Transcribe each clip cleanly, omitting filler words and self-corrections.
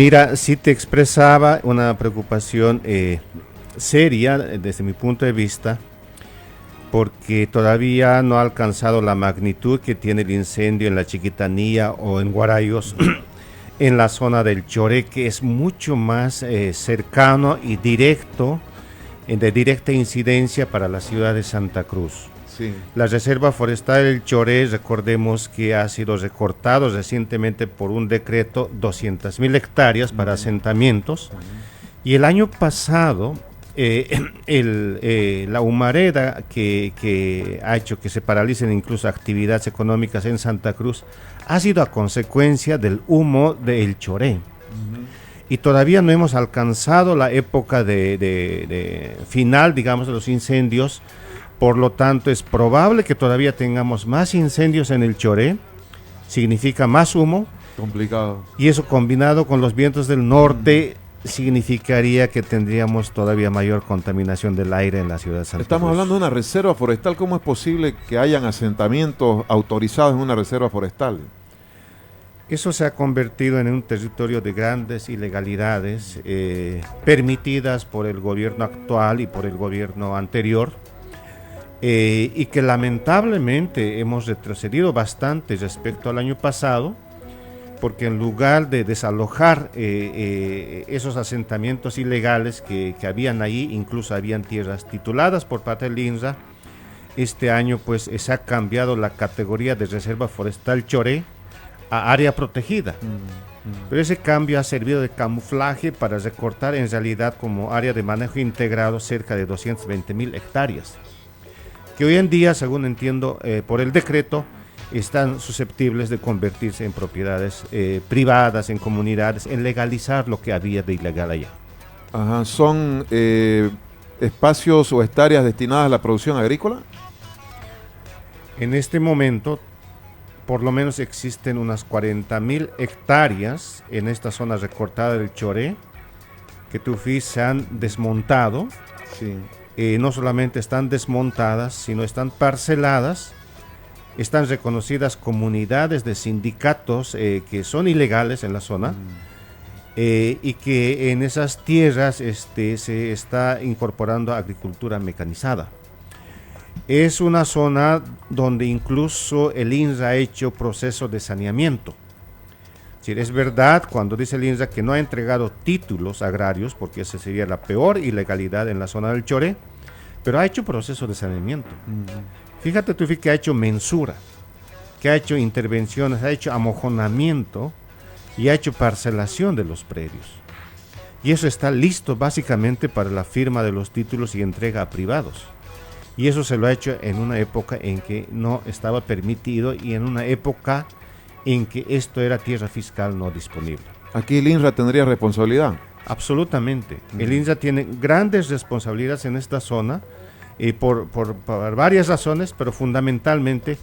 Mira, sí te expresaba una preocupación seria desde mi punto de vista, porque todavía no ha alcanzado la magnitud que tiene el incendio en la Chiquitanía o en Guarayos, en la zona del Choré, que es mucho más cercano y directo, de directa incidencia para la ciudad de Santa Cruz. Sí. La Reserva Forestal del Choré, recordemos que ha sido recortado recientemente por un decreto 200.000 hectáreas para asentamientos, y el año pasado la humareda que ha hecho que se paralicen incluso actividades económicas en Santa Cruz ha sido a consecuencia del humo del Choré. Y todavía no hemos alcanzado la época de final, digamos, de los incendios. Por lo tanto, es probable que todavía tengamos más incendios en el Choré, significa más humo. Complicado. Y eso combinado con los vientos del norte significaría que tendríamos todavía mayor contaminación del aire en la ciudad de Santa Cruz. Estamos hablando de una reserva forestal. ¿Cómo es posible que hayan asentamientos autorizados en una reserva forestal? Eso se ha convertido en un territorio de grandes ilegalidades permitidas por el gobierno actual y por el gobierno anterior, y que lamentablemente hemos retrocedido bastante respecto al año pasado, porque en lugar de desalojar esos asentamientos ilegales que habían ahí, incluso habían tierras tituladas por parte del INRA, este año pues se ha cambiado la categoría de Reserva Forestal Choré a área protegida. Pero ese cambio ha servido de camuflaje para recortar en realidad como área de manejo integrado cerca de 220.000 hectáreas, que hoy en día, según entiendo, por el decreto, están susceptibles de convertirse en propiedades privadas, en comunidades, en legalizar lo que había de ilegal allá. Ajá, ¿son espacios o hectáreas destinadas a la producción agrícola? En este momento, por lo menos existen unas 40.000 hectáreas en esta zona recortada del Choré, que Tufí se han desmontado. Sí. No solamente están desmontadas, sino están parceladas. Están reconocidas comunidades de sindicatos que son ilegales en la zona, y que en esas tierras se está incorporando agricultura mecanizada. Es una zona donde incluso el INRA ha hecho proceso de saneamiento. Es verdad cuando dice el INRA que no ha entregado títulos agrarios, porque esa sería la peor ilegalidad en la zona del Choré, pero ha hecho proceso de saneamiento. Fíjate tú que ha hecho mensura, que ha hecho intervenciones, ha hecho amojonamiento y ha hecho parcelación de los predios. Y eso está listo básicamente para la firma de los títulos y entrega a privados. Y eso se lo ha hecho en una época en que no estaba permitido y en una época en que esto era tierra fiscal no disponible. ¿Aquí el INRA tendría responsabilidad? Absolutamente. El INRA tiene grandes responsabilidades en esta zona, por varias razones, pero fundamentalmente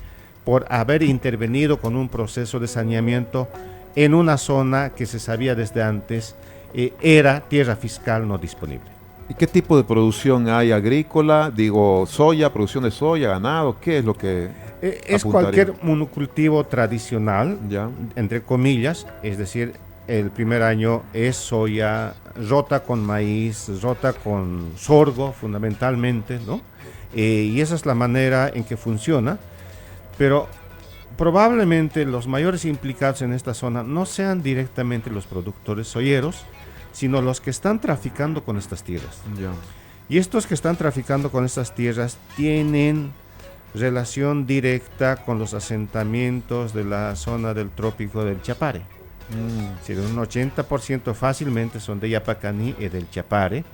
por haber intervenido con un proceso de saneamiento en una zona que se sabía desde antes era tierra fiscal no disponible. ¿Y qué tipo de producción hay agrícola? Digo, soya, producción de soya, ganado, ¿qué es lo que es apuntaría? cualquier monocultivo tradicional, Ya. entre comillas, es decir, el primer año es soya, rota con maíz, rota con sorgo fundamentalmente, ¿no? Y esa es la manera en que funciona, pero probablemente los mayores implicados en esta zona no sean directamente los productores soyeros, sino los que están traficando con estas tierras. Ya. Y estos que están traficando con estas tierras tienen relación directa con los asentamientos de la zona del trópico del Chapare. Si un 80% fácilmente son de Yapacaní y del Chapare.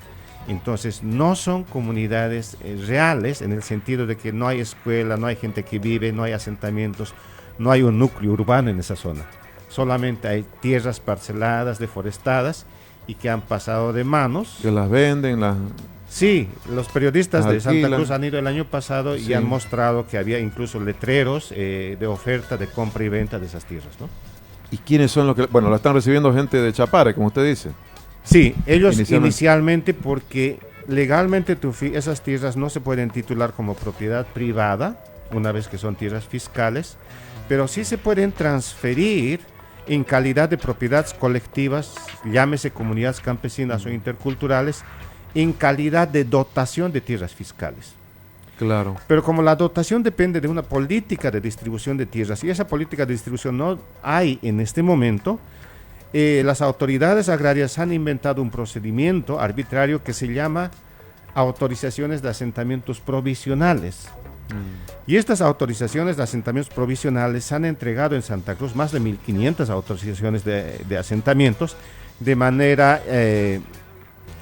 Entonces no son comunidades reales en el sentido de que no hay escuela, no hay gente que vive, no hay asentamientos, no hay un núcleo urbano en esa zona. Solamente hay tierras parceladas, deforestadas y que han pasado de manos. Que las venden, las... Sí, los periodistas de Santa alquilan. Cruz han ido el año pasado y Sí. han mostrado que había incluso letreros de oferta de compra y venta de esas tierras, ¿no? ¿Y quiénes son los que...? Bueno, la están recibiendo gente de Chapare, como usted dice. Sí, ellos Inicialmente. inicialmente porque legalmente esas tierras no se pueden titular como propiedad privada, una vez que son tierras fiscales, pero sí se pueden transferir en calidad de propiedades colectivas, llámese comunidades campesinas o interculturales, en calidad de dotación de tierras fiscales. Claro. Pero como la dotación depende de una política de distribución de tierras y esa política de distribución no hay en este momento, las autoridades agrarias han inventado un procedimiento arbitrario que se llama autorizaciones de asentamientos provisionales. Y estas autorizaciones de asentamientos provisionales han entregado en Santa Cruz más de 1.500 autorizaciones de asentamientos de manera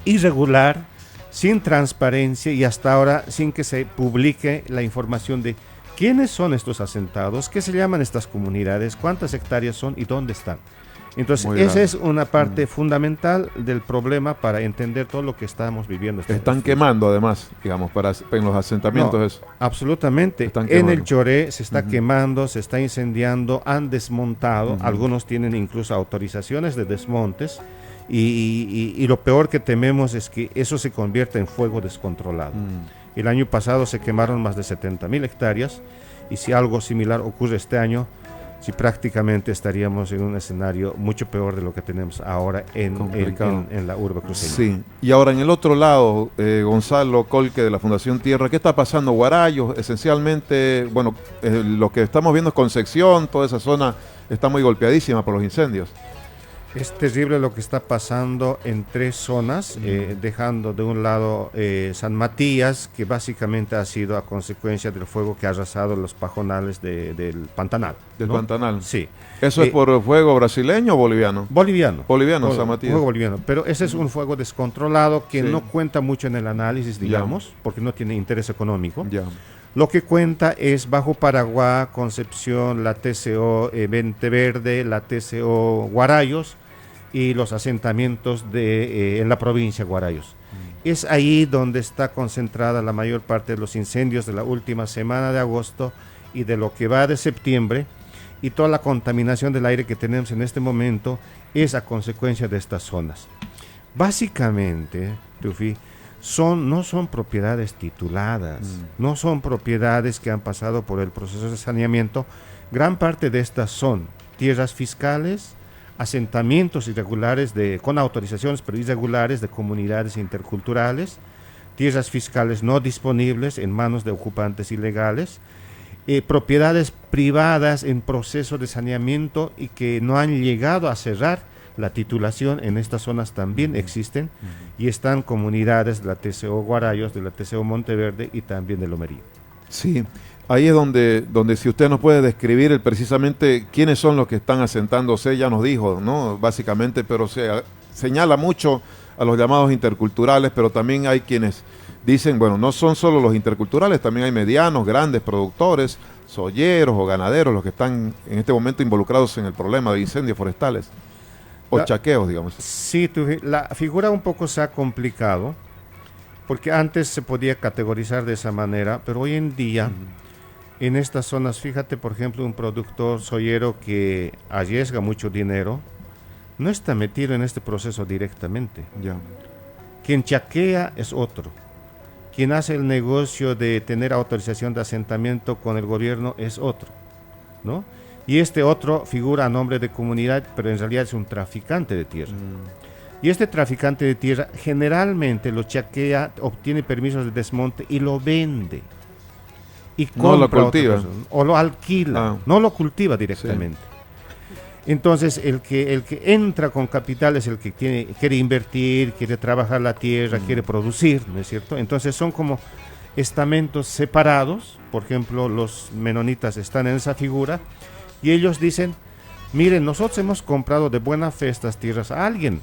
irregular, sin transparencia y hasta ahora sin que se publique la información de quiénes son estos asentados, qué se llaman estas comunidades, cuántas hectáreas son y dónde están. Entonces, esa es una parte fundamental del problema para entender todo lo que estamos viviendo. Están quemando, además, digamos, en los asentamientos. No, eso. Absolutamente. En el Choré se está quemando, se está incendiando, han desmontado, algunos tienen incluso autorizaciones de desmontes, y lo peor que tememos es que eso se convierta en fuego descontrolado. El año pasado se quemaron más de 70.000 hectáreas, y si algo similar ocurre este año, si prácticamente estaríamos en un escenario mucho peor de lo que tenemos ahora en la urbe cruceña. Sí, y ahora en el otro lado, Gonzalo Colque de la Fundación Tierra, ¿qué está pasando? Guarayos, esencialmente, bueno, lo que estamos viendo es Concepción, toda esa zona está muy golpeadísima por los incendios. Es terrible lo que está pasando en 3 zonas, dejando de un lado San Matías, que básicamente ha sido a consecuencia del fuego que ha arrasado los pajonales del Pantanal. ¿Del ¿no? Pantanal? Sí. ¿Eso es por fuego brasileño o boliviano? Boliviano. Boliviano, San Matías. Fuego boliviano, pero ese es un fuego descontrolado que no cuenta mucho en el análisis, digamos, porque no tiene interés económico. Ya. Lo que cuenta es Bajo Paraguay, Concepción, la TCO Venteverde, la TCO Guarayos, y los asentamientos en la provincia de Guarayos. Es ahí donde está concentrada la mayor parte de los incendios de la última semana de agosto y de lo que va de septiembre, y toda la contaminación del aire que tenemos en este momento es a consecuencia de estas zonas. Básicamente, Tufi, no son propiedades tituladas, no son propiedades que han pasado por el proceso de saneamiento. Gran parte de estas son tierras fiscales, asentamientos irregulares con autorizaciones pero irregulares de comunidades interculturales, tierras fiscales no disponibles en manos de ocupantes ilegales, propiedades privadas en proceso de saneamiento y que no han llegado a cerrar la titulación. En estas zonas también existen y están comunidades de la TCO Guarayos, de la TCO Monteverde y también de Lomería. Sí. Ahí es donde si usted nos puede describir precisamente quiénes son los que están asentándose, ya nos dijo, ¿no? Básicamente, pero se señala mucho a los llamados interculturales, pero también hay quienes dicen, bueno, no son solo los interculturales, también hay medianos, grandes productores, soyeros o ganaderos, los que están en este momento involucrados en el problema de incendios forestales o chaqueos, digamos. Sí, la figura un poco se ha complicado, porque antes se podía categorizar de esa manera, pero hoy en día... En estas zonas, fíjate, por ejemplo, un productor soyero que arriesga mucho dinero, no está metido en este proceso directamente. Ya. Quien chaquea es otro. Quien hace el negocio de tener autorización de asentamiento con el gobierno es otro, ¿no? Y este otro figura a nombre de comunidad, pero en realidad es un traficante de tierra. Y este traficante de tierra generalmente lo chaquea, obtiene permisos de desmonte y lo vende. Y no lo cultiva o lo alquila, no lo cultiva directamente. Sí. Entonces el que entra con capital es el que quiere invertir, quiere trabajar la tierra, quiere producir, ¿no es cierto? Entonces son como estamentos separados. Por ejemplo, los menonitas están en esa figura y ellos dicen, miren, nosotros hemos comprado de buena fe estas tierras a alguien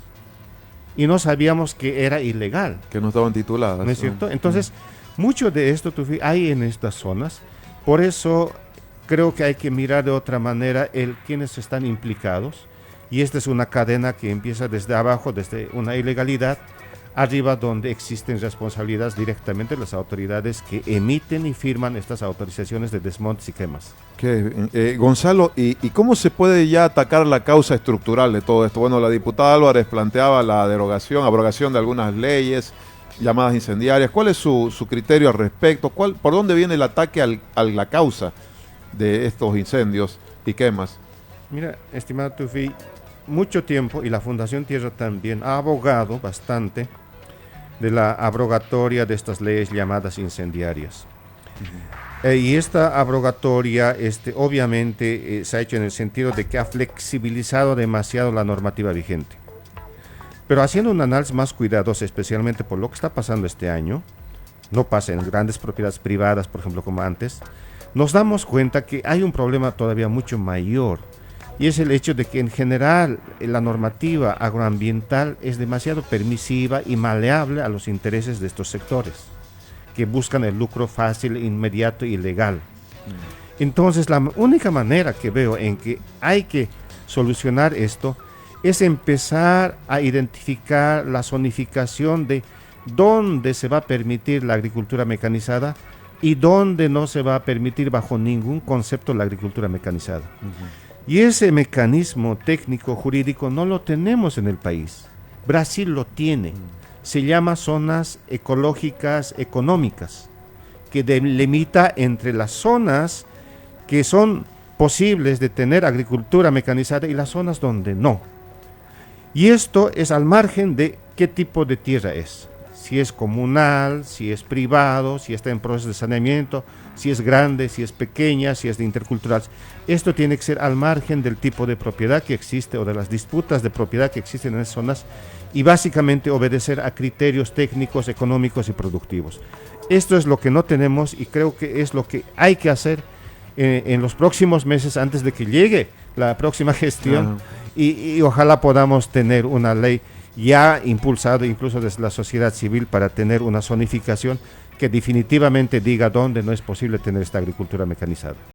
y no sabíamos que era ilegal, que no estaban tituladas, ¿no es cierto? Entonces mucho de esto hay en estas zonas, por eso creo que hay que mirar de otra manera quienes están implicados, y esta es una cadena que empieza desde abajo, desde una ilegalidad, arriba donde existen responsabilidades directamente de las autoridades que emiten y firman estas autorizaciones de desmontes y quemas. Gonzalo, ¿y cómo se puede ya atacar la causa estructural de todo esto? Bueno, la diputada Álvarez planteaba la abrogación de algunas leyes, llamadas incendiarias. ¿Cuál es su criterio al respecto? ¿Por dónde viene el ataque a la causa de estos incendios y quemas? Mira, estimado Tufi, mucho tiempo, y la Fundación Tierra también, ha abogado bastante de la abrogatoria de estas leyes llamadas incendiarias. Y esta abrogatoria, obviamente, se ha hecho en el sentido de que ha flexibilizado demasiado la normativa vigente. Pero haciendo un análisis más cuidadoso, especialmente por lo que está pasando este año, no pasa en grandes propiedades privadas, por ejemplo, como antes, nos damos cuenta que hay un problema todavía mucho mayor, y es el hecho de que en general la normativa agroambiental es demasiado permisiva y maleable a los intereses de estos sectores, que buscan el lucro fácil, inmediato y legal. Entonces, la única manera que veo en que hay que solucionar esto es empezar a identificar la zonificación de dónde se va a permitir la agricultura mecanizada y dónde no se va a permitir bajo ningún concepto la agricultura mecanizada. Y ese mecanismo técnico jurídico no lo tenemos en el país. Brasil lo tiene. Se llama zonas ecológicas económicas, que delimita entre las zonas que son posibles de tener agricultura mecanizada y las zonas donde no. Y esto es al margen de qué tipo de tierra es. Si es comunal, si es privado, si está en proceso de saneamiento, si es grande, si es pequeña, si es de intercultural. Esto tiene que ser al margen del tipo de propiedad que existe o de las disputas de propiedad que existen en esas zonas y básicamente obedecer a criterios técnicos, económicos y productivos. Esto es lo que no tenemos y creo que es lo que hay que hacer en los próximos meses antes de que llegue la próxima gestión y ojalá podamos tener una ley ya impulsado incluso desde la sociedad civil para tener una zonificación que definitivamente diga dónde no es posible tener esta agricultura mecanizada.